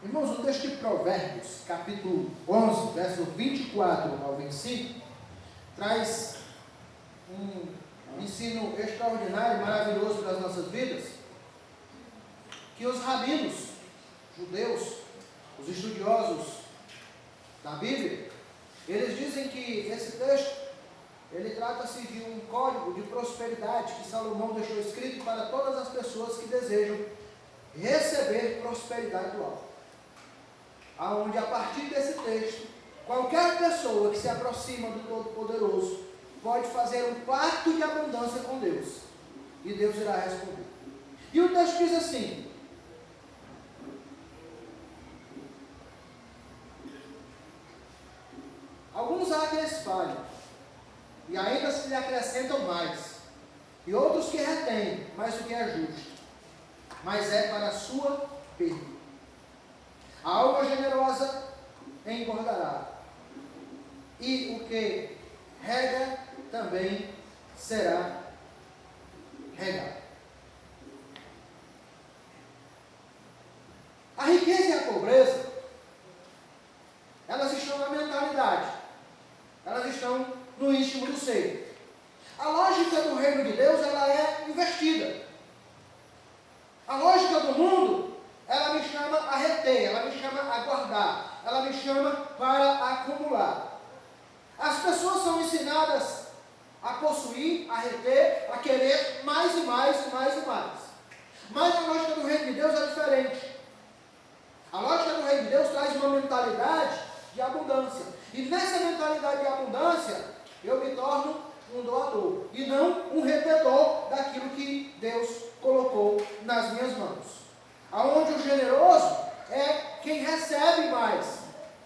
Irmãos, o texto de Provérbios, capítulo 11, verso 24 ao 25, traz um ensino extraordinário, maravilhoso para as nossas vidas, que os rabinos judeus, os estudiosos da Bíblia, eles dizem que esse texto, ele trata-se de um código de prosperidade que Salomão deixou escrito para todas as pessoas que desejam receber prosperidade do alto. Aonde a partir desse texto, qualquer pessoa que se aproxima do Todo-Poderoso pode fazer um pacto de abundância com Deus, e Deus irá responder. E o texto diz assim: alguns há que espalham, e ainda se lhe acrescentam mais, e outros que retêm, mas o que é justo, mas é para a sua perda. A alma generosa engordará, e o que rega também será regado. A riqueza e a pobreza, elas estão na mentalidade, elas estão no íntimo do ser. A lógica do reino de Deus, ela é invertida. A lógica do mundo, ela me chama a reter, ela me chama a guardar, ela me chama para acumular. As pessoas são ensinadas a possuir, a reter, a querer mais e mais e mais e mais. Mas a lógica do reino de Deus é diferente. A lógica do reino de Deus traz uma mentalidade de abundância. E nessa mentalidade de abundância, eu me torno um doador e não um retentor daquilo que Deus colocou nas minhas mãos. Aonde o generoso é quem recebe mais,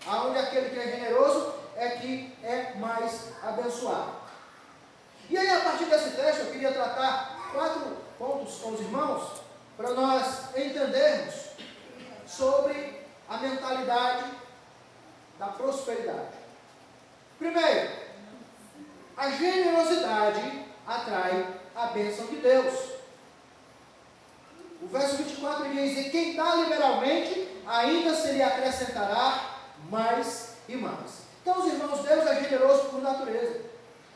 aonde aquele que é generoso é que é mais abençoado. E aí, a partir desse texto, eu queria tratar 4 pontos com os irmãos, para nós entendermos sobre a mentalidade da prosperidade. Primeiro, a generosidade atrai a bênção de Deus. O verso 24 diz: e quem dá liberalmente, ainda se lhe acrescentará mais e mais. Então, os irmãos, Deus é generoso por natureza.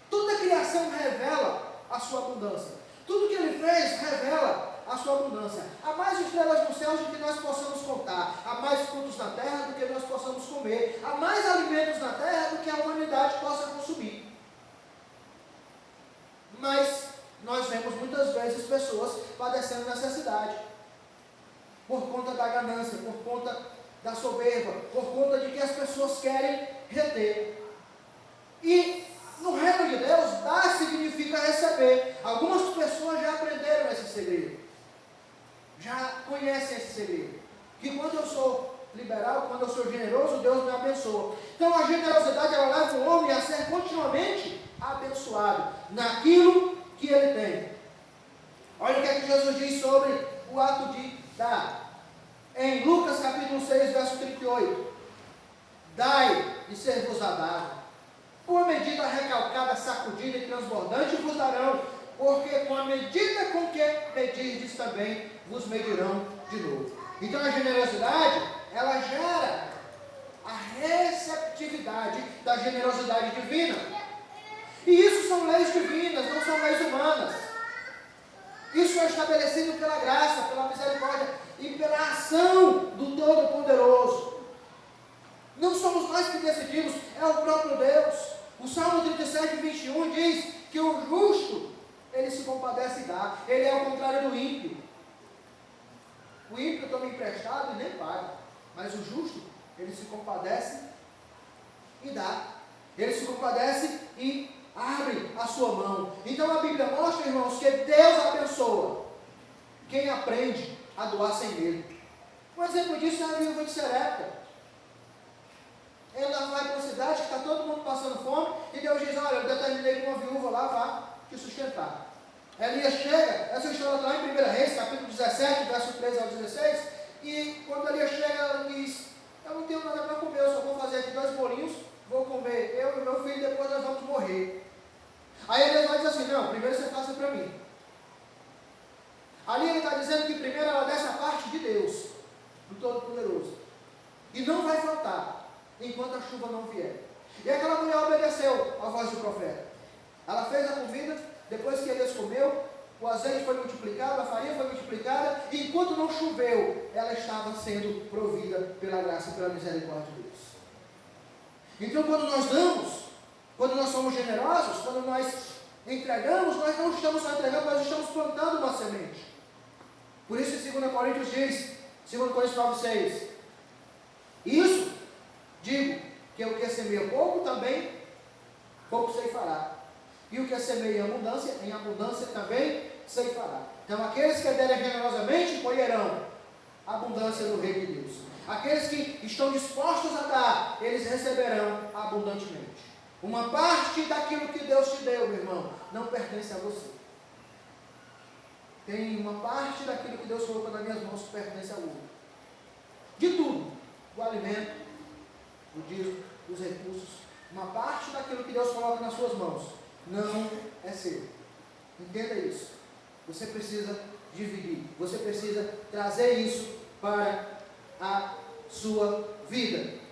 Toda a criação revela a sua abundância. Tudo que Ele fez revela a sua abundância. Há mais estrelas no céu do que nós possamos contar. Há mais frutos na terra do que nós possamos comer. Há mais alimentos na terra do que a humanidade possa consumir. Mas nós vemos muitas vezes pessoas padecendo necessidade, por conta da ganância, por conta da soberba, por conta de que as pessoas querem reter. E no reino de Deus, dar significa receber. Algumas pessoas já aprenderam esse segredo, já conhecem esse segredo, que quando eu sou liberal, quando eu sou generoso, Deus me abençoa. Então a generosidade, ela leva o homem a ser continuamente abençoado naquilo que ele tem. Olha o que é que Jesus diz sobre o ato de dar. Em Lucas capítulo 6, verso 38. Dai e ser-vos-á dado. Por medida recalcada, sacudida e transbordante vos darão, porque com a medida com que medirdes também vos medirão de novo. Então a generosidade, ela gera a receptividade da generosidade divina. E isso são leis divinas, não são leis humanas. Isso é estabelecido pela graça, pela misericórdia e pela ação do Todo-Poderoso. Não somos nós que decidimos, é o próprio Deus. O Salmo 37, 21 diz que o justo, ele se compadece e dá. Ele é ao contrário do ímpio. O ímpio toma emprestado e nem paga. Mas o justo, ele se compadece e dá. Ele se compadece e abre a sua mão. Então a Bíblia mostra, irmãos, que Deus abençoa quem aprende a doar sem medo. Um exemplo disso é a viúva de Serepta. Ela vai para uma cidade que está todo mundo passando fome, e Deus diz: olha, eu determinei que uma viúva lá vá te sustentar. Elias chega, essa história está lá em 1 Reis, capítulo 17, verso 13 ao 16, e quando Elias chega, ela diz: eu não tenho nada para comer, eu só vou fazer aqui 2 bolinhos, vou comer eu e meu filho, depois nós vamos morrer. Aí Elias vai dizer assim: não, primeiro você faça para mim. Ali ele está dizendo que primeiro ela desce a parte de Deus, do Todo-Poderoso. E não vai faltar, enquanto a chuva não vier. E aquela mulher obedeceu à voz do profeta. Ela fez a comida, depois que Elias comeu, o azeite foi multiplicado, a farinha foi multiplicada, e enquanto não choveu, ela estava sendo provida pela graça e pela misericórdia de Deus. Então, quando nós damos, quando nós somos generosos, quando nós entregamos, nós não estamos só entregando, nós estamos plantando uma semente. Por isso, em 2 Coríntios diz, 2 Coríntios 9,6, isso, digo, que o que semeia pouco também, pouco ceifará. E o que semeia em abundância também ceifará. Então, aqueles que derem generosamente, colherão a abundância do reino de Deus. Aqueles que estão dispostos a dar, eles receberão abundantemente. Uma parte daquilo que Deus te deu, meu irmão, não pertence a você. Tem uma parte daquilo que Deus colocou nas minhas mãos que pertence a outro. De tudo, o alimento, o dízimo, os recursos, uma parte daquilo que Deus coloca nas suas mãos não é seu. Entenda isso. Você precisa dividir, você precisa trazer isso para a sua vida.